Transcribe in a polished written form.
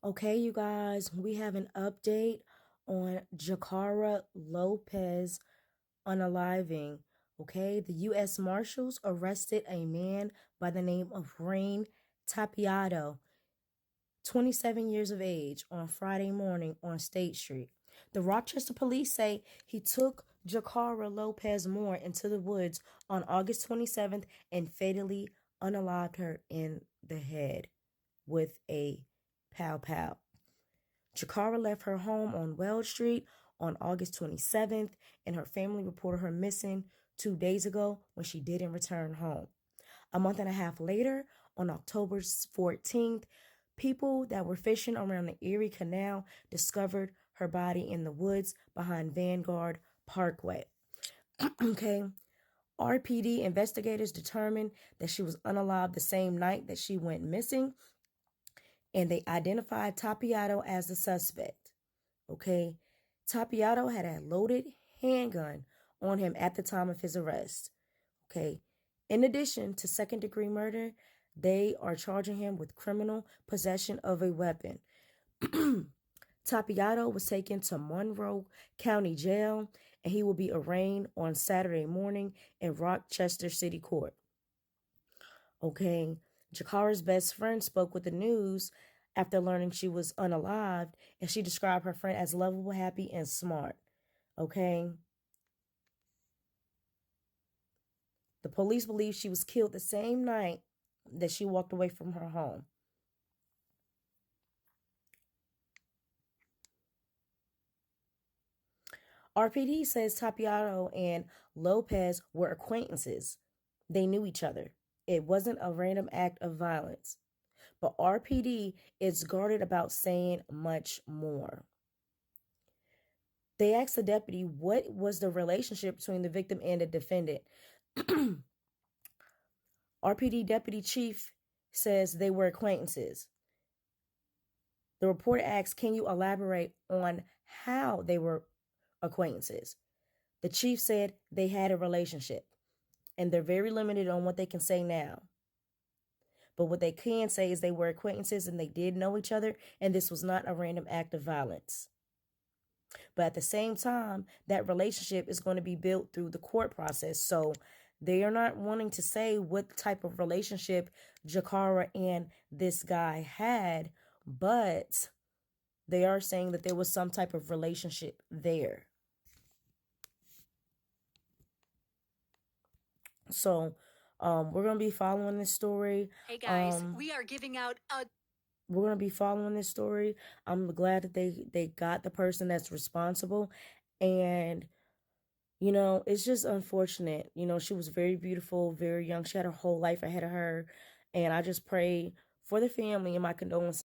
Okay, you guys, we have an update on Jakarah Lopez unaliving. Okay, the U.S. Marshals arrested a man by the name of Rain Tapiato, 27 years of age, on Friday morning on State Street. The Rochester police say he took Jakarah Lopez Moore into the woods on August 27th and fatally unalived her in the head with a pow pow. Jakarah left her home on Weld Street on August 27th, and her family reported her missing 2 days ago when she didn't return home. A month and a half later, on October 14th, people that were fishing around the Erie Canal discovered her body in the woods behind Vanguard Parkway. Okay. RPD investigators determined that she was unalived the same night that she went missing, and they identified Tapiato as the suspect. Okay. Tapiato had a loaded handgun on him at the time of his arrest. Okay. In addition to second-degree murder, they are charging him with criminal possession of a weapon. Tapiato was taken to Monroe County Jail, and he will be arraigned on Saturday morning in Rochester City Court. Okay. Jakarah's best friend spoke with the news after learning she was unalived, and she described her friend as lovable, happy, and smart. Okay. The police believe she was killed the same night that she walked away from her home. RPD says Tapiato and Lopez were acquaintances. They knew each other. It wasn't a random act of violence. But RPD is guarded about saying much more. They asked the deputy what was the relationship between the victim and the defendant. RPD deputy chief says they were acquaintances. The reporter asks, can you elaborate on how they were acquaintances? The chief said they had a relationship, and they're very limited on what they can say now. But what they can say is they were acquaintances and they did know each other, and this was not a random act of violence. But at the same time, that relationship is going to be built through the court process. So they are not wanting to say what type of relationship Jakarah and this guy had, but they are saying that there was some type of relationship there. So we're going to be following this story. Hey guys, we are giving out a We're going to be following this story. I'm glad that they got the person that's responsible. And, it's just unfortunate. She was very beautiful, very young. She had her whole life ahead of her. And I just pray for the family, and my condolences